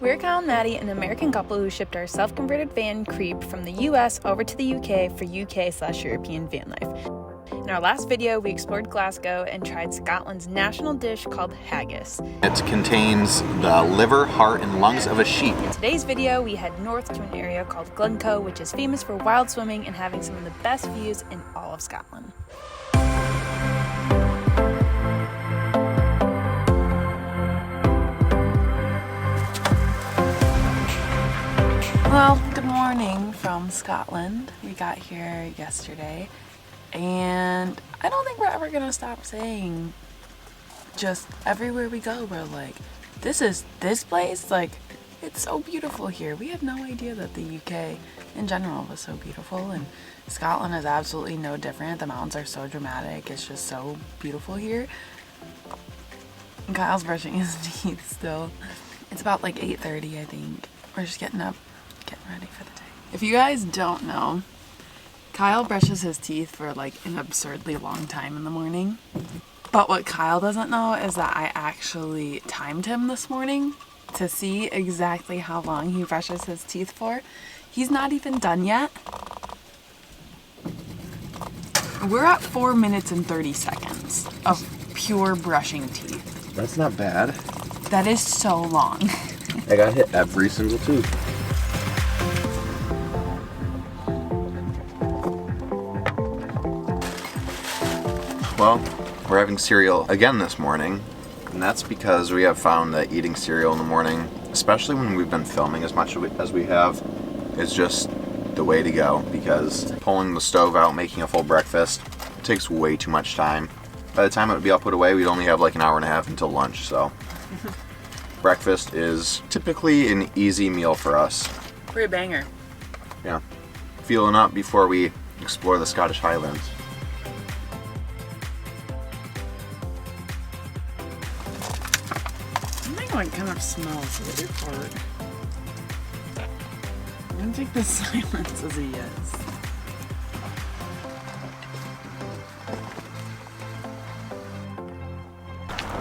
We're Kyle and Maddie, an American couple who shipped our self-converted van Creep from the US over to the UK for UK/European van life. In our last video, we explored Glasgow and tried Scotland's national dish called haggis. It contains the liver, heart, and lungs of a sheep. In today's video, we head north to an area called Glencoe, which is famous for wild swimming and having some of the best views in all of Scotland. Well, good morning from Scotland. We got here yesterday, and I don't think we're ever gonna stop saying, just everywhere we go, we're like, this place, like, it's so beautiful here. We had no idea that the UK in general was so beautiful, and Scotland is absolutely no different. The mountains are so dramatic. It's just so beautiful here. And Kyle's brushing his teeth still. It's about like 8:30, I think. We're just getting up, getting ready for the day. If you guys don't know, Kyle brushes his teeth for like an absurdly long time in the morning. But what Kyle doesn't know is that I actually timed him this morning to see exactly how long he brushes his teeth for. He's not even done yet. We're at 4 minutes and 30 seconds of pure brushing teeth. That's not bad. That is so long. I got hit every single tooth. Well, we're having cereal again this morning, and that's because we have found that eating cereal in the morning, especially when we've been filming as much as we have, is just the way to go, because pulling the stove out, making a full breakfast, it takes way too much time. By the time it would be all put away, we'd only have like an hour and a half until lunch, so breakfast is typically an easy meal for us. Pretty banger. Yeah. Fueling up before we explore the Scottish Highlands. It kind of smells really hard. I'm gonna take the silence as a yes.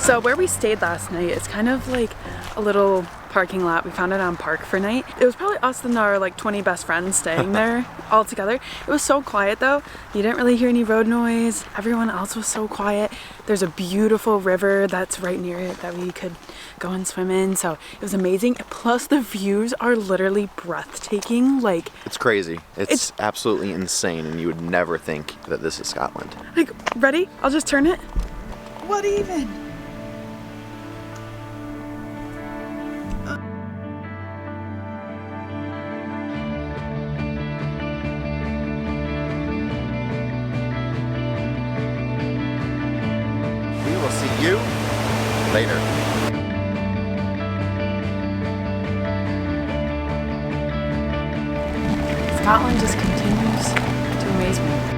So where we stayed last night is kind of like a little parking lot. We found it on Park for night. It was probably us and our like 20 best friends staying there all together. It was so quiet though. You didn't really hear any road noise. Everyone else was so quiet. There's a beautiful river that's right near it that we could go and swim in. So it was amazing. Plus the views are literally breathtaking. Like, it's crazy. It's absolutely insane, and you would never think that this is Scotland. Like, ready? I'll just turn it. What even? We'll see you later. Scotland just continues to amaze me.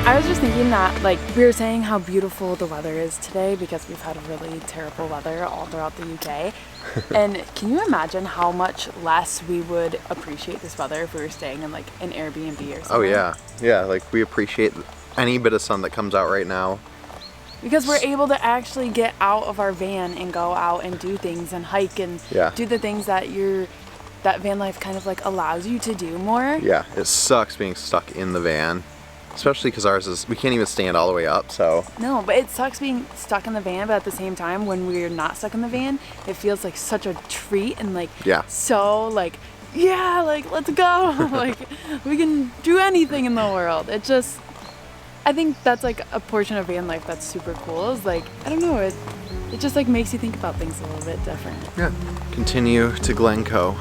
I was just thinking that, like, we were saying how beautiful the weather is today because we've had really terrible weather all throughout the UK. And can you imagine how much less we would appreciate this weather if we were staying in like an Airbnb or something? Oh yeah. Yeah, like we appreciate any bit of sun that comes out right now. Because we're able to actually get out of our van and go out and do things and hike and do the things that that van life kind of like allows you to do more. Yeah, it sucks being stuck in the van. Especially because ours is, we can't even stand all the way up, so. No, but it sucks being stuck in the van, but at the same time, when we're not stuck in the van, it feels like such a treat and like, so like, yeah, like, let's go. Like, we can do anything in the world. It just, I think that's like a portion of van life that's super cool. Is like, I don't know, it just like makes you think about things a little bit different. Yeah. Continue to Glencoe.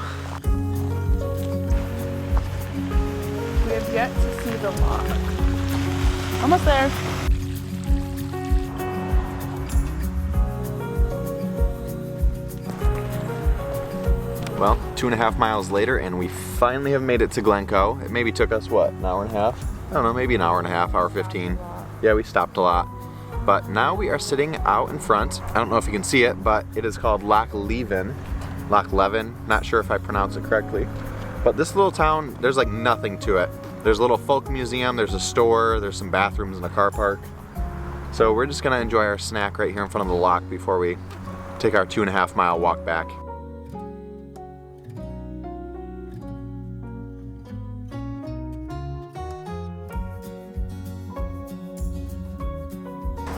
We have yet to see the lock. Almost there. Well, 2.5 miles later, and we finally have made it to Glencoe. It maybe took us, what, an hour and a half? I don't know, maybe an hour and a half, hour 15. Yeah, we stopped a lot. But now we are sitting out in front. I don't know if you can see it, but it is called Loch Leven. Not sure if I pronounce it correctly. But this little town, there's like nothing to it. There's a little folk museum, there's a store, there's some bathrooms and a car park. So we're just gonna enjoy our snack right here in front of the loch before we take our 2.5 mile walk back.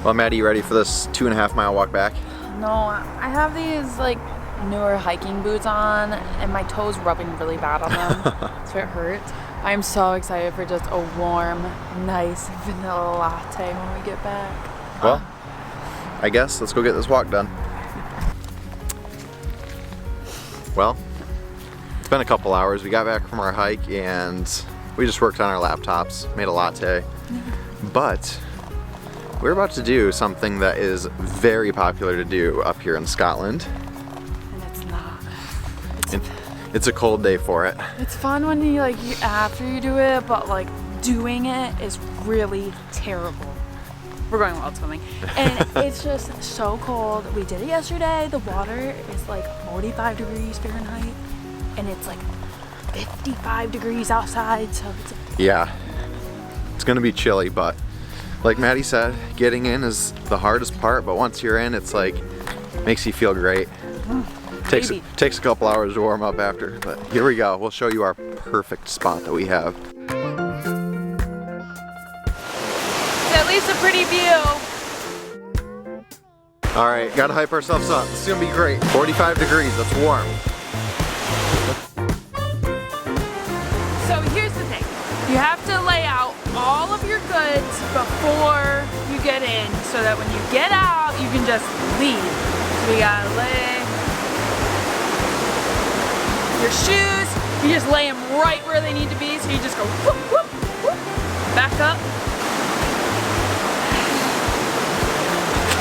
Well, Maddie, you ready for this 2.5 mile walk back? No, I have these like newer hiking boots on and my toes rubbing really bad on them, so it hurts. I'm so excited for just a warm, nice vanilla latte when we get back. Well, I guess let's go get this walk done. Well, it's been a couple hours. We got back from our hike and we just worked on our laptops, made a latte. But we're about to do something that is very popular to do up here in Scotland. And it's not. It's a cold day for it. It's fun when you after you do it, but like doing it is really terrible. We're going wild swimming. And it's just so cold. We did it yesterday. The water is like 45 degrees Fahrenheit and it's like 55 degrees outside, so it's yeah, it's gonna be chilly, but like Maddie said, getting in is the hardest part, but once you're in, it's like, makes you feel great. Takes a couple hours to warm up after, but here we go. We'll show you our perfect spot that we have. It's at least a pretty view. All right, gotta hype ourselves up. It's gonna be great. 45 degrees, that's warm. So here's the thing. You have to lay out all of your goods before you get in so that when you get out, you can just leave. So we gotta lay your shoes, you just lay them right where they need to be, so you just go whoop, whoop, whoop, back up.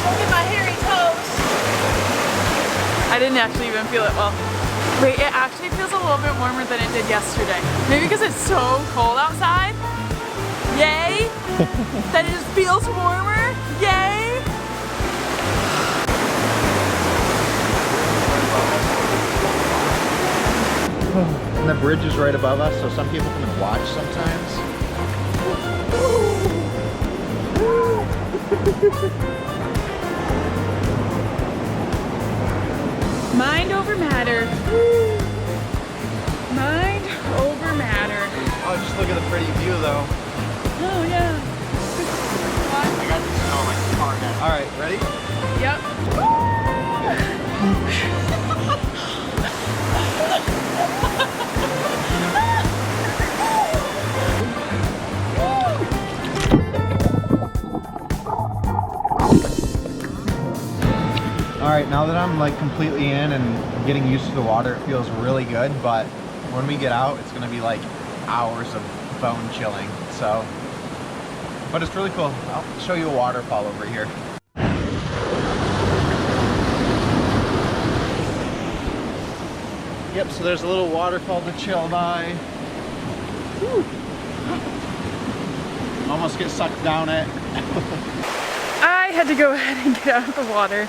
Look at my hairy toes. I didn't actually even feel it well. Wait, it actually feels a little bit warmer than it did yesterday. Maybe because it's so cold outside. Yay! That it just feels warmer. Yay! And the bridge is right above us, so some people come and watch sometimes. Mind over matter. Mind over matter. Oh, just look at the pretty view though. Oh yeah. I got this on my car now. All right, ready? Yep. Alright, now that I'm like completely in and getting used to the water, it feels really good, but when we get out, it's gonna be like hours of bone chilling, so. But it's really cool. I'll show you a waterfall over here. Yep, so there's a little waterfall to chill by. Whew. Almost get sucked down it. I had to go ahead and get out of the water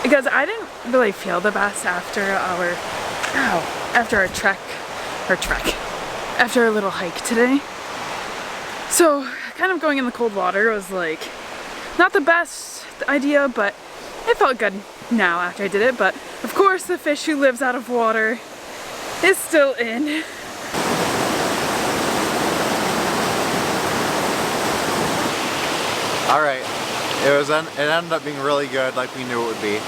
because I didn't really feel the best after our after our little hike today. So kind of going in the cold water was like not the best idea, but it felt good now after I did it. But of course the fish who lives out of water is still in. All right, it ended up being really good, like we knew it would be.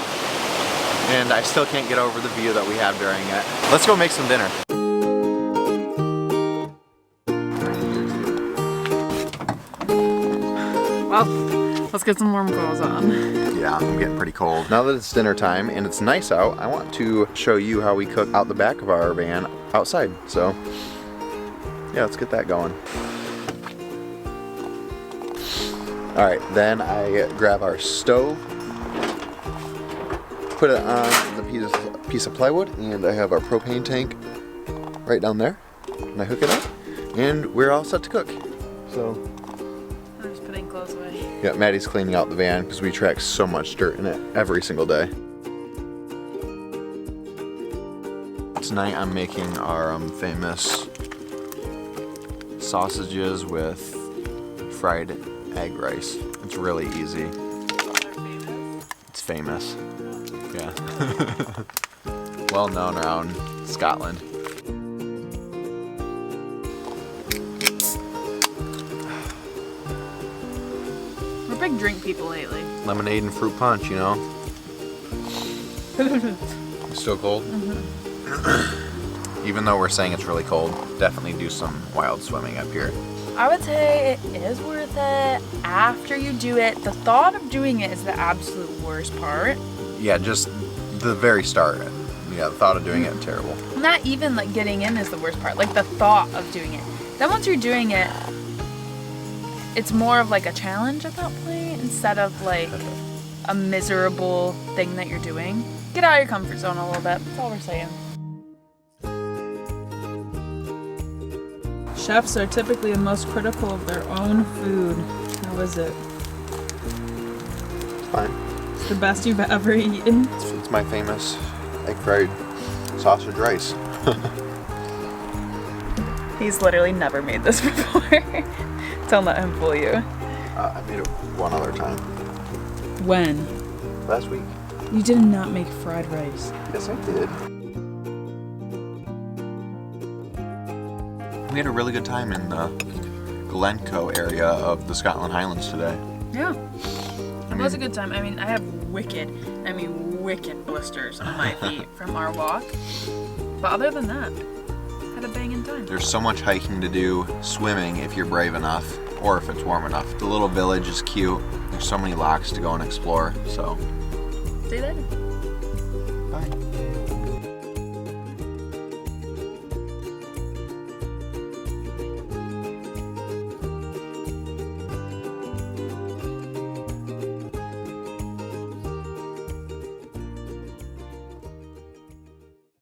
And I still can't get over the view that we have during it. Let's go make some dinner. Well, let's get some warm clothes on. Yeah, I'm getting pretty cold. Now that it's dinner time and it's nice out, I want to show you how we cook out the back of our van outside. So, yeah, let's get that going. All right, then I grab our stove, put it on the piece of plywood, and I have our propane tank right down there. and I hook it up, and we're all set to cook. So I'm just putting clothes away. Yeah, Maddie's cleaning out the van because we track so much dirt in it every single day. Tonight I'm making our famous sausages with fried egg rice. It's really easy. It's famous. Yeah. Well known around Scotland. We're big drink people lately. Lemonade and fruit punch, you know? Still cold? Even though we're saying it's really cold, definitely do some wild swimming up here. I would say it is worth it after you do it. The thought of doing it is the absolute worst part. Yeah, just the very start. Yeah, the thought of doing it, terrible. Not even like getting in is the worst part, like the thought of doing it. Then once you're doing it, it's more of like a challenge at that point instead of like a miserable thing that you're doing. Get out of your comfort zone a little bit, that's all we're saying. Chefs are typically the most critical of their own food. How is it? It's fine. It's the best you've ever eaten? It's my famous egg fried sausage rice. He's literally never made this before. Don't let him fool you. I made it one other time. When? Last week. You did not make fried rice. Yes, I did. We had a really good time in the Glencoe area of the Scotland Highlands today. Yeah. It was a good time. I mean, I have wicked blisters on my feet from our walk. But other than that, had a banging time. There's so much hiking to do, swimming if you're brave enough, or if it's warm enough. The little village is cute. There's so many locks to go and explore, so. See you later. Bye.